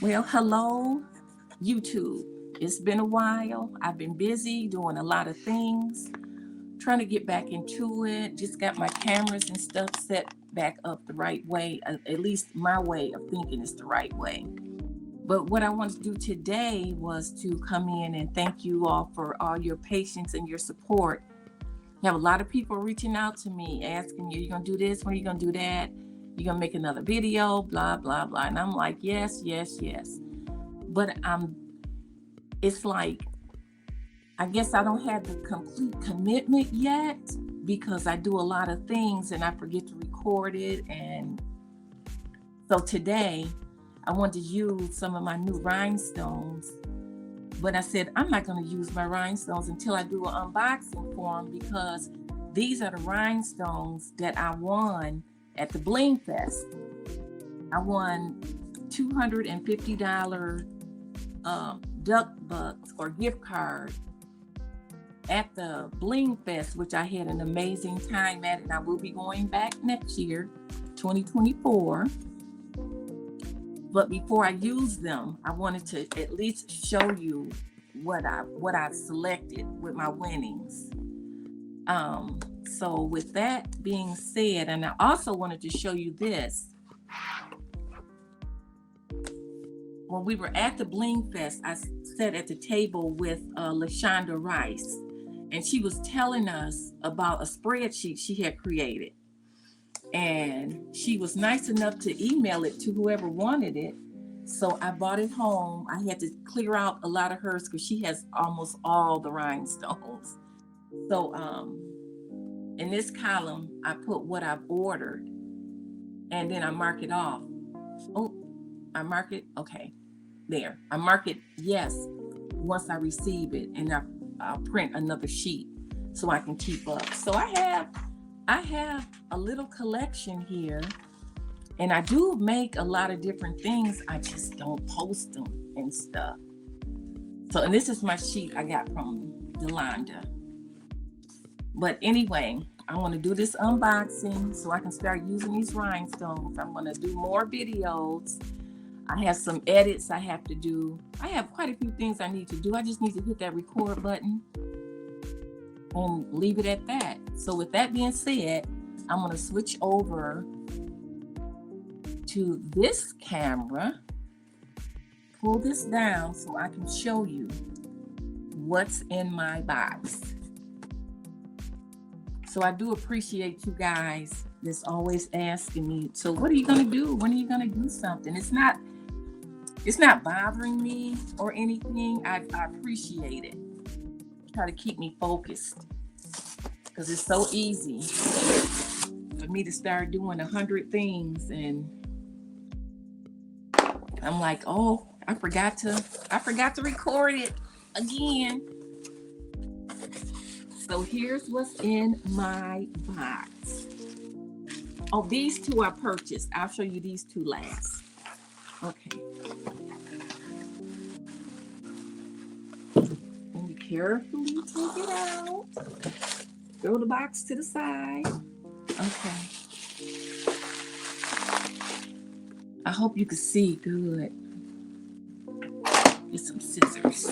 Well, hello, YouTube. It's been a while. I've been busy doing a lot of things, trying to get back into it. Just got my cameras and stuff set back up the right way. At least my way of thinking is the right way. But what I wanted to do today was to come in and thank you all for all your patience and your support. I have a lot of people reaching out to me asking you going to do this? When are you going to do that? You're going to make another video, blah, blah, blah. And I'm like, yes, yes, yes. But it's like, I guess I don't have the complete commitment yet because I do a lot of things and I forget to record it. And so today I wanted to use some of my new rhinestones, but I said I'm not going to use my rhinestones until I do an unboxing for them, because these are the rhinestones that I won at the Bling Fest. I won $250 duck bucks or gift card at the Bling Fest, which I had an amazing time at, and I will be going back next year, 2024. But before I use them, I wanted to at least show you what I've selected with my winnings. So with that being said, and I also wanted to show you this. When we were at the Bling Fest, I sat at the table with LaShonda Rice, and she was telling us about a spreadsheet she had created. And she was nice enough to email it to whoever wanted it. So I brought it home. I had to clear out a lot of hers because she has almost all the rhinestones. So in this column, I put what I've ordered, and then I mark it off. Oh, I mark it. Okay, there. I mark it yes once I receive it, and I'll print another sheet so I can keep up. So I have a little collection here, and I do make a lot of different things. I just don't post them and stuff. So, and this is my sheet I got from Yolanda. But anyway, I want to do this unboxing so I can start using these rhinestones. I'm going to do more videos. I have some edits I have to do. I have quite a few things I need to do. I just need to hit that record button and leave it at that. So with that being said, I'm going to switch over to this camera, pull this down so I can show you what's in my box. So I do appreciate you guys that's always asking me, so what are you going to do? When are you going to do something? It's not bothering me or anything. I appreciate it. Try to keep me focused, because it's so easy for me to start doing 100 things and I'm like, oh, I forgot to record it again. So here's what's in my box. Oh, these two I purchased. I'll show you these two last. Okay. Let me carefully take it out. Throw the box to the side. Okay. I hope you can see good. Get some scissors.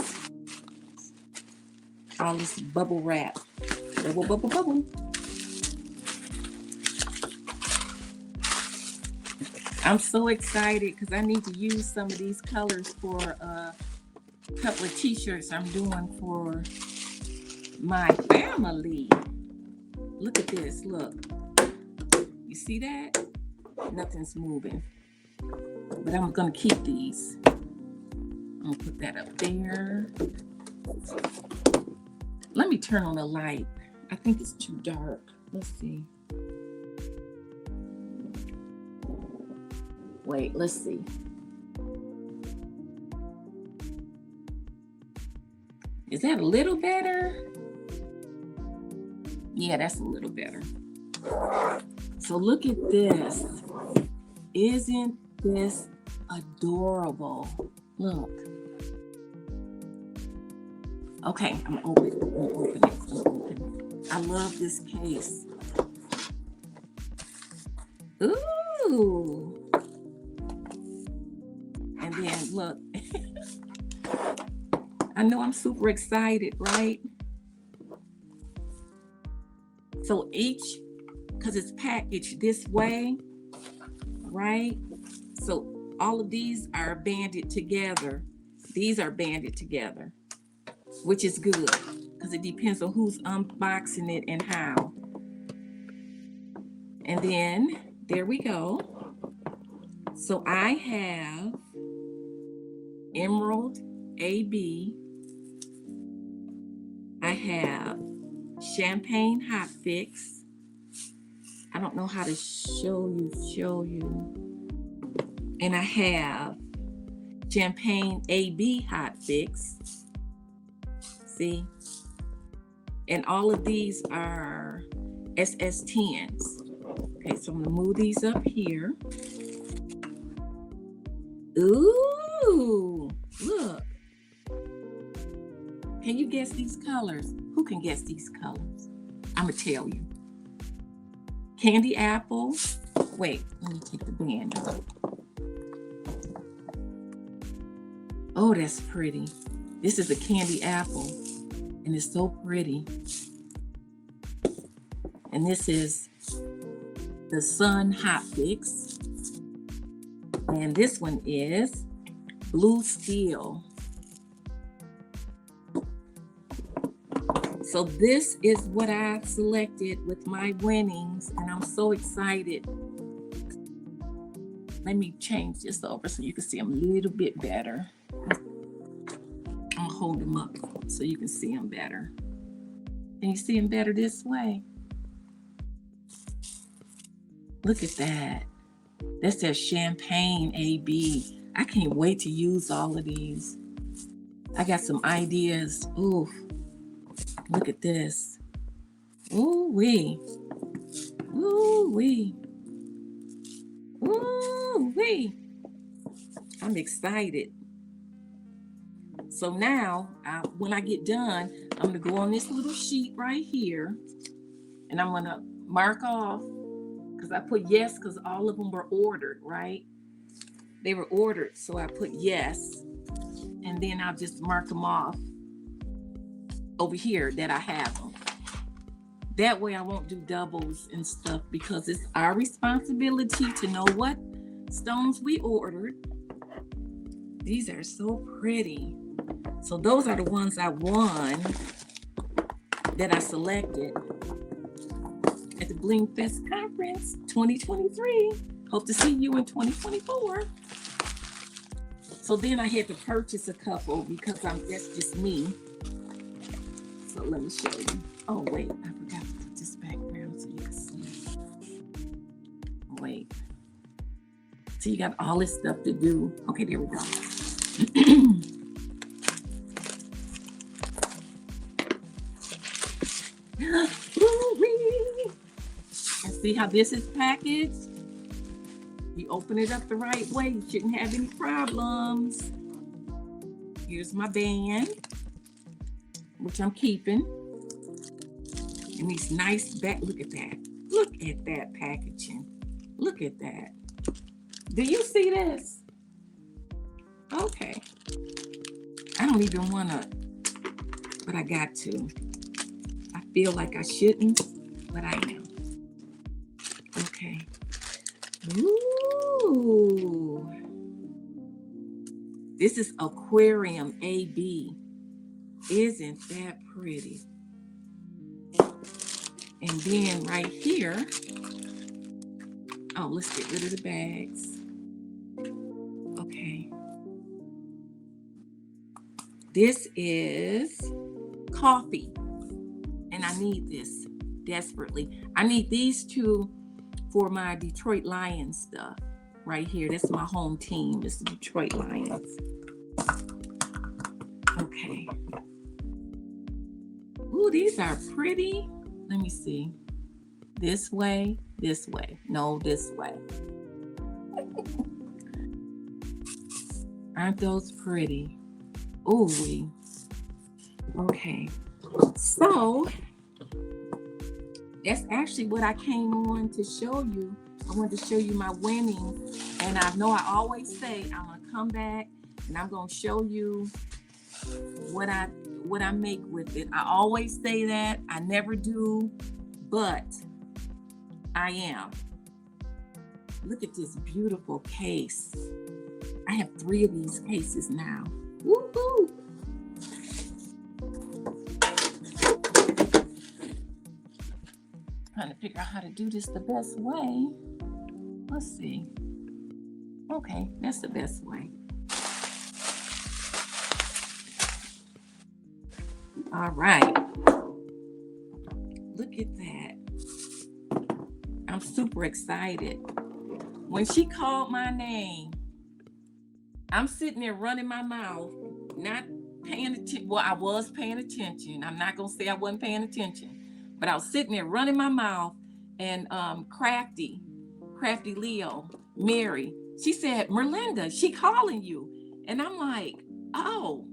All this bubble wrap. Bubble, bubble, bubble. I'm so excited because I need to use some of these colors for a couple of t-shirts I'm doing for my family. Look at this, look. You see that? Nothing's moving. But I'm gonna keep these. I'm gonna put that up there. Let me turn on the light. I think it's too dark. Let's see. Wait, let's see. Is that a little better? Yeah, that's a little better. So look at this. Isn't this adorable? Look. Okay, I'm open it. I love this case. Ooh. And then look, I know I'm super excited, right? So each, because it's packaged this way, right? So all of these are banded together. These are banded together, which is good because it depends on who's unboxing it and how. And then there we go. So I have Emerald AB. I have Champagne Hot Fix. I don't know how to show you. And I have Champagne AB Hot Fix. See? And all of these are SS10s. Okay, so I'm gonna move these up here. Ooh, look. Can you guess these colors? Who can guess these colors? I'm gonna tell you. Candy apple. Wait, let me take the band off. Oh, that's pretty. This is a candy apple, and it's so pretty. And this is the Sun Hot Fix. And this one is Blue Steel. So this is what I selected with my winnings, and I'm so excited. Let me change this over so you can see them a little bit better. I'll hold them up so you can see them better. Can you see them better this way? Look at that. That says Champagne AB. I can't wait to use all of these. I got some ideas. Ooh, look at this. Ooh wee. Ooh wee. Ooh wee. I'm excited. So now, when I get done, I'm gonna go on this little sheet right here, and I'm gonna mark off, because I put yes, because all of them were ordered, right? They were ordered, so I put yes, and then I'll just mark them off over here that I have them. That way I won't do doubles and stuff, because it's our responsibility to know what stones we ordered. These are so pretty. So those are the ones I won that I selected at the Bling Fest Conference 2023. Hope to see you in 2024. So then I had to purchase a couple because that's just me. So let me show you. Oh wait, I forgot to put this background so you can see. Wait. So you got all this stuff to do. Okay, there we go. And see how this is packaged? You open it up the right way, you shouldn't have any problems. Here's my band, which I'm keeping. And these nice look at that. Look at that packaging. Look at that. Do you see this? Okay. I don't even want to, but I got to. I feel like I shouldn't, but I am. Okay. Ooh. This is Aquarium AB. Isn't that pretty? And then right here, oh, let's get rid of the bags. Okay. This is coffee. And I need this desperately. I need these two for my Detroit Lions stuff right here. That's my home team. It's the Detroit Lions. Okay. Ooh, these are pretty. Let me see. This way, this way. No, this way. Aren't those pretty? Ooh, okay. So That's actually what I came on to show you. I wanted to show you my winnings. And I know I always say I'm gonna come back and I'm gonna show you what I make with it. I always say that. I never do, but I am. Look at this beautiful case. I have 3 of these cases now. Woohoo! Trying to figure out how to do this the best way. Let's see. Okay, that's the best way. All right. Look at that. I'm super excited. When she called my name, I'm sitting there running my mouth, not paying attention. Well, I was paying attention. I'm not going to say I wasn't paying attention, but I was sitting there running my mouth, and Crafty Leo, Mary, she said, Merlinda, she calling you. And I'm like, oh.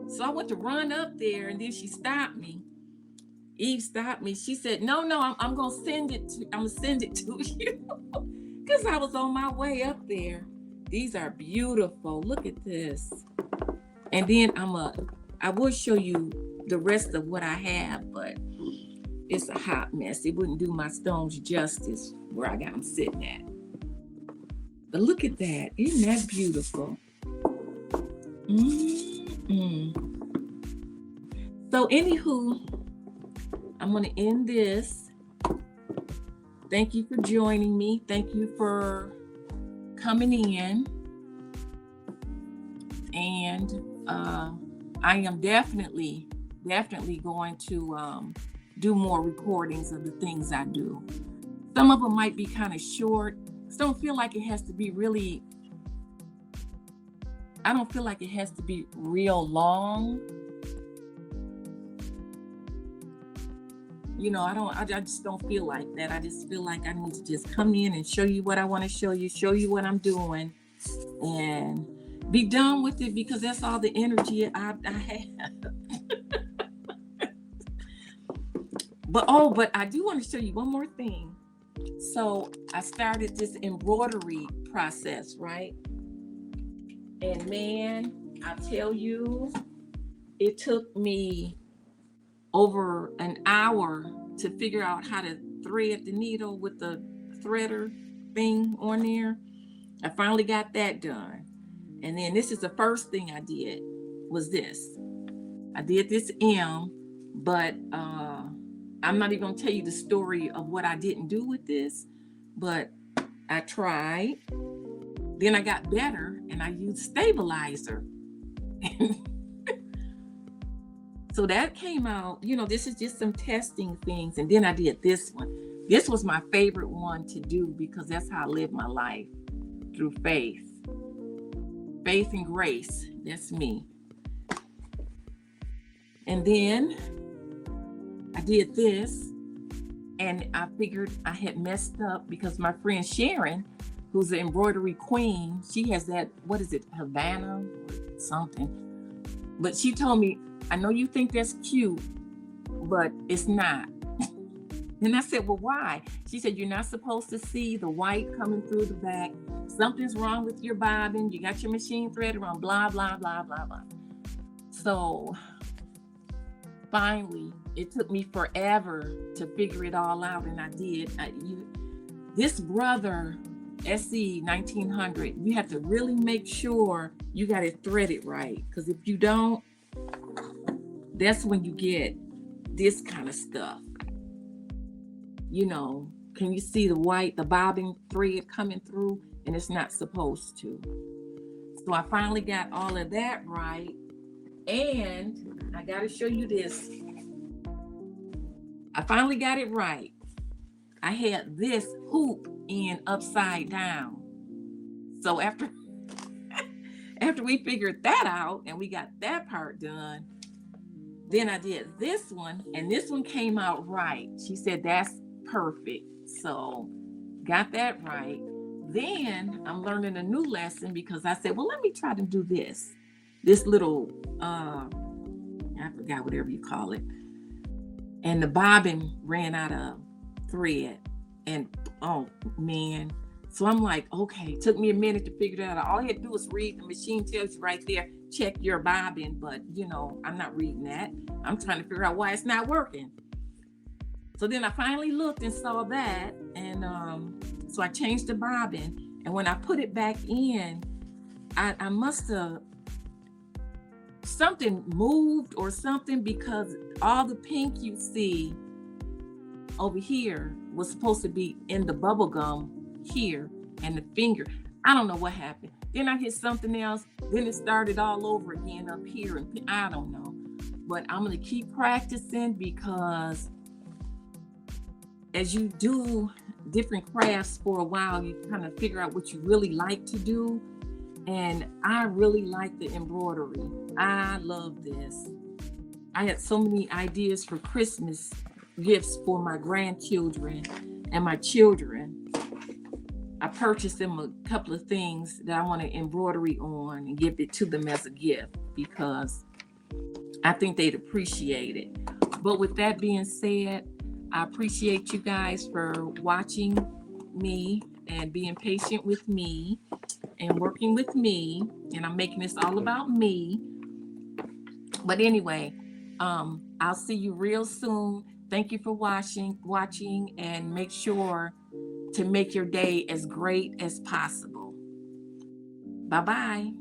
So I went to run up there, and then she stopped me. Eve stopped me. She said, no, I'm going to send it to you. Because I was on my way up there. These are beautiful. Look at this. And then I will show you the rest of what I have, but it's a hot mess. It wouldn't do my stones justice where I got them sitting at. But look at that. Isn't that beautiful? So anywho, I'm going to end this. Thank you for joining me. Thank you for coming in. And I am definitely going to do more recordings of the things I do. Some of them might be kind of short. I don't feel like it has to be real long. You know, I just don't feel like that. I just feel like I need to just come in and show you what I want to show you what I'm doing, and be done with it, because that's all the energy I have. But I do want to show you one more thing. So I started this embroidery process, right? And man, I tell you, it took me over an hour to figure out how to thread the needle with the threader thing on there. I finally got that done. And then this is the first thing I did, was this. I did this M, but I'm not even gonna tell you the story of what I didn't do with this, but I tried. Then I got better and I used stabilizer. So that came out, you know, this is just some testing things. And then I did this one. This was my favorite one to do, because that's how I live my life, through faith. Faith and grace, that's me. And then I did this, and I figured I had messed up, because my friend Sharon, who's an embroidery queen, she has that, what is it, Havana or something. But she told me, I know you think that's cute, but it's not. And I said, well, why? She said, you're not supposed to see the white coming through the back. Something's wrong with your bobbin. You got your machine thread wrong, blah, blah, blah, blah, blah. So finally, it took me forever to figure it all out, and I did. This brother, SE 1900, you have to really make sure you got it threaded right, because if you don't, that's when you get this kind of stuff. You know, can you see the bobbin thread coming through? And it's not supposed to. So I finally got all of that right. And I got to show you this. I finally got it right. I had this hoop in upside down. So after we figured that out and we got that part done, then I did this one, and this one came out right. She said, that's perfect. So got that right. Then I'm learning a new lesson, because I said, well, let me try to do this little, I forgot, whatever you call it. And the bobbin ran out of thread. And oh man. So I'm like, okay, it took me a minute to figure it out. All I had to do was read. The machine tells you right there, check your bobbin, but I'm not reading that. I'm trying to figure out why it's not working. So then I finally looked and saw that, and so I changed the bobbin. And when I put it back in, I must have something moved or something, because all the pink you see over here was supposed to be in the bubble gum here and the finger. I don't know what happened. Then I hit something else. Then it started all over again up here, and I don't know. But I'm gonna keep practicing, because as you do different crafts for a while, you kind of figure out what you really like to do. And I really like the embroidery. I love this. I had so many ideas for Christmas gifts for my grandchildren and my children. I purchased them a couple of things that I want to embroidery on and give it to them as a gift, because I think they'd appreciate it. But with that being said, I appreciate you guys for watching me and being patient with me and working with me. And I'm making this all about me. But anyway, I'll see you real soon. Thank you for watching, and make sure to make your day as great as possible. Bye-bye.